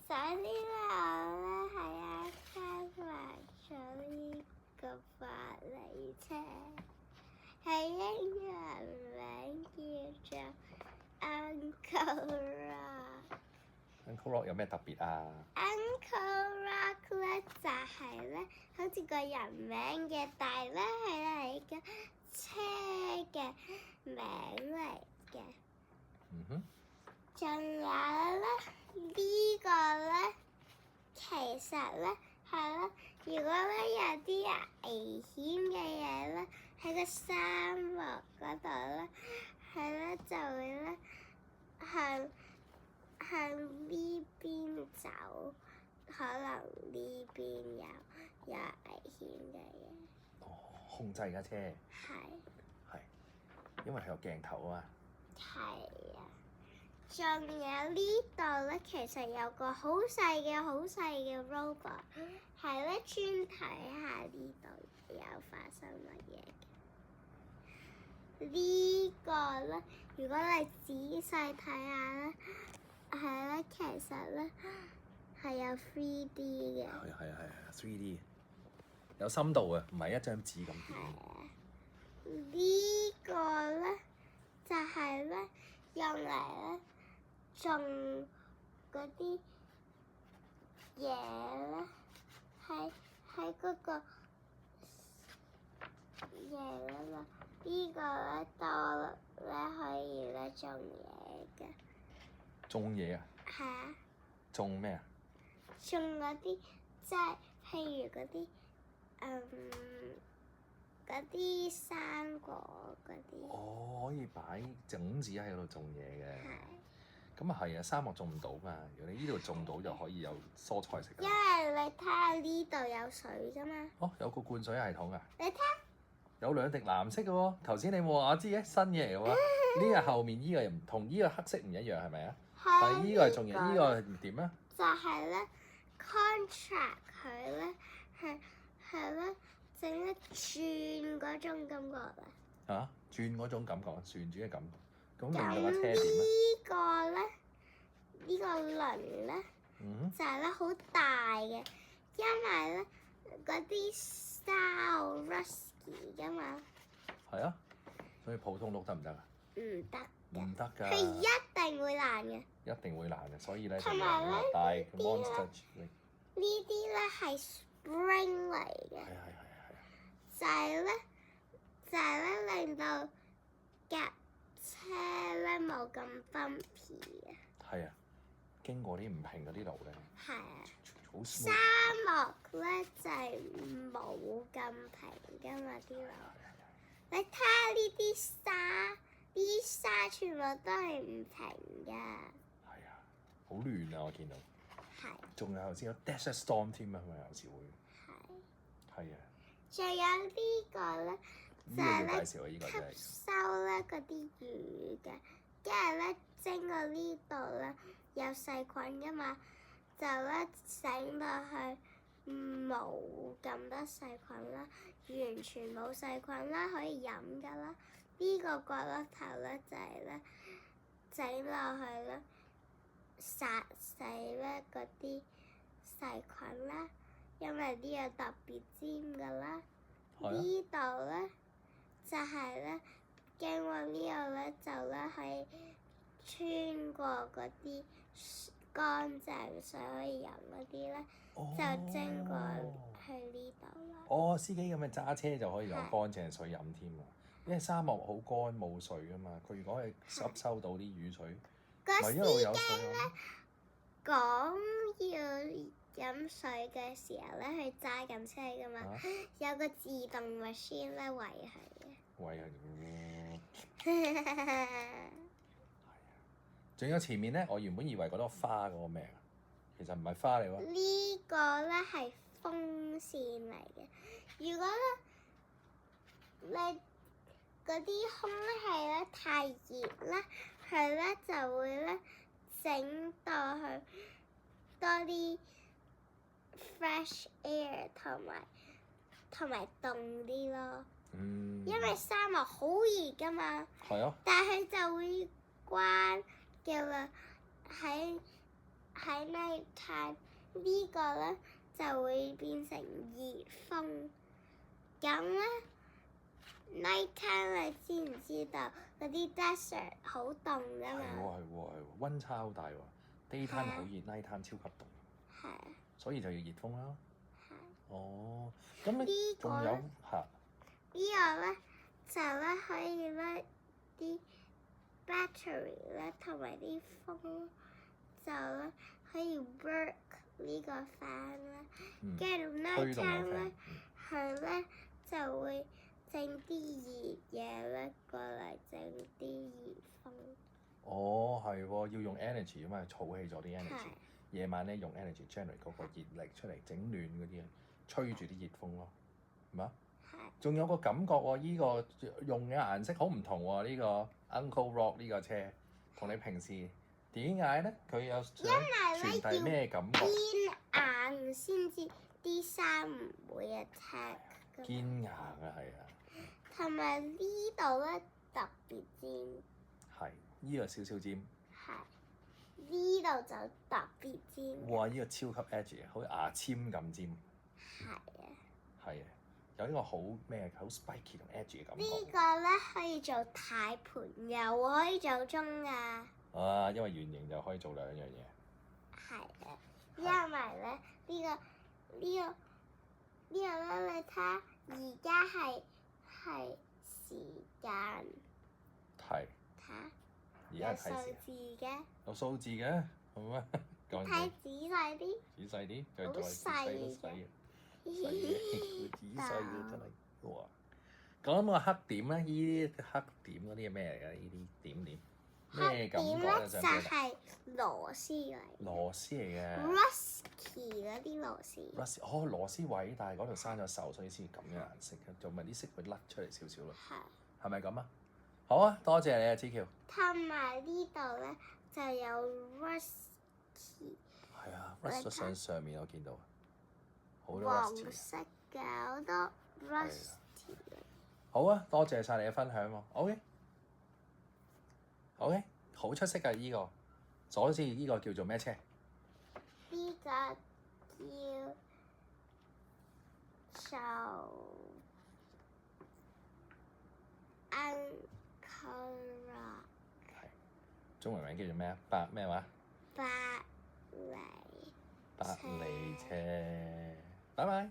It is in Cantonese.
所以咧，我咧係啊加埋咗呢個法利車，係英文名叫做 Uncle Rock。Uncle Rock 有咩特別啊 ？Uncle Rock 咧就係咧，好似個人名嘅，但係咧係個車嘅名嚟嘅。嗯哼。仲有咧呢個咧，其實咧係咧，如果咧有啲危險嘅嘢咧，喺個沙漠嗰度咧，係咧就會咧向呢邊走，可能呢邊有危險嘅嘢。哦，控制架車。係。因為係有鏡頭啊嘛。係啊。仲有呢度咧，其實有個好細嘅 robot， 係咧專睇下呢度有發生乜嘢嘅。呢個咧，如果你仔細睇下咧，係咧，其實咧係有 3D 嘅。係 3D， 有深度啊，唔係一張紙咁點。呢個咧就係咧用嚟咧種嗰啲嘢咧，喺嗰個嘢嗰度，呢個咧多咧可以咧種嘢嘅。種嘢啊？係啊。種咩啊？種嗰啲即係譬如嗰啲生果嗰啲。哦，可以擺種子喺度種嘢嘅。係。咁啊係啊，沙漠種唔到嘛。如果你呢度種到，就可以有蔬菜食。因為你睇下呢度有水㗎嘛。哦，有個灌水系統啊。你睇。有兩滴藍色嘅喎。頭先你冇話我知嘅，新嘢嚟嘅喎。呢個後面呢個又唔同，呢個黑色唔一樣係咪啊？係呢個係種嘢，呢個係點啊？就係咧 contract 佢咧係咧整一轉嗰種感覺啊！嚇，轉嗰種感覺，旋轉嘅感覺，咁令到架車點啊？呢個咧，呢個輪咧，就係咧好大嘅，因為咧嗰啲沙好 rusty 㗎嘛。係啊，所以普通碌得唔得啊？唔得。唔得㗎。佢一定會爛嘅。一定會爛嘅，所以咧同埋咧大 monster 呢啲咧係 spring 嚟嘅。係。就係咧令到架車咧冇咁 bumpy 啊。係啊，經過啲唔平嗰啲路咧。係啊。好沙漠咧就係冇咁平㗎嘛啲路。你睇下呢啲沙，啲沙全部都係唔平㗎。係啊，好亂啊！我見到。係。仲有頭先有 desert storm 添啊，係咪有時會？係啊。仲有呢個咧，就係咧吸收咧嗰啲雨嘅，跟住咧經過呢度咧有細菌㗎嘛，就咧整到去冇咁多細菌啦，完全冇細菌啦，可以飲㗎啦。呢個角落頭咧就係咧整落去咧殺死咧嗰啲細菌啦。因為呢個特別尖㗎啦，呢度咧就係咧經過呢度咧就咧可以穿過嗰啲乾淨水可以飲嗰啲咧，就經過去呢度啦。哦，司機咁樣揸車就可以有乾淨水飲添啊！因為沙漠好乾冇水㗎嘛，佢如果係吸收到啲雨水，咪一路有水飲。講要飲水嘅時候咧，佢揸緊車㗎嘛，有個自動 machine 咧餵佢嘅。餵佢。係啊。仲有前面咧，我原本以為嗰朵花嗰個咩啊，其實唔係花嚟喎。呢個咧係風扇嚟嘅。如果咧你嗰啲空氣咧太熱咧，佢咧就會咧整到佢多啲 fresh air 同埋凍啲咯。因為沙漠好熱㗎嘛。係啊。但係就會關嘅啦，喺喺 night time 呢個咧就會變成熱風。咁咧 night time 你知唔知道嗰啲 desert 好凍㗎嘛？係喎，溫差好大喎。daytime 好熱，night time 超級凍。係。所以就要熱風啦。係。哦，咁你仲有嚇？呢個咧就咧可以咧啲 battery 咧同埋啲風就咧可以 work 呢個 fan 啦，跟住 night time 咧佢咧就會整啲熱嘢咧過嚟整啲熱風。哦，係喎，要用 energy 啊嘛，儲起咗啲 energy。夜晚咧用 energy generate 嗰個熱力出嚟整暖嗰啲啊，吹住啲熱風咯，係嘛？係。仲有個感覺喎，依個用嘅顏色好唔同喎，呢個 Uncle Rock 呢個車同你平時點解咧？佢有想傳遞咩感覺？堅硬先至啲衫唔會 attack。堅硬啊，係啊。同埋呢度咧特別尖。係。呢個少少尖。係。呢度就特別尖。哇！呢個超級 edgy，好似牙籤咁尖。係啊。係啊，有呢個好咩？好 spiky 同 edgy 嘅感覺。呢個咧可以做軚盤，又可以做鐘㗎。啊，因為圓形就可以做兩樣嘢。係啊，因為咧呢個咧，你睇而家係時間。係。睇。而家係睇數字嘅。有數字嘅，係咪？睇仔細啲。仔細啲，再好細嘅。仔細嘅真係哇！講個黑點咧，依啲黑點嗰啲係咩嚟㗎？依啲點點咩感覺咧？就係螺絲嚟。螺絲嚟嘅。Rusty 嗰啲螺絲。Rusty 哦，螺絲位，但係嗰度生咗銹，所以先咁嘅顏色嘅，仲咪啲色會甩出嚟少少咯。係。係咪咁啊？好啊，多謝你啊，子喬。同埋呢度咧就有 rusty。係啊 ，rust 上面我見到好多 rusty。 黃 rusty。色嘅好多 rusty。好啊，多謝晒你嘅分享喎。OK，好出色㗎依個。所以呢個叫做咩車？呢個叫做 Uncle Rock。係。中文名叫做咩啊？百咩話？百里車。拜拜。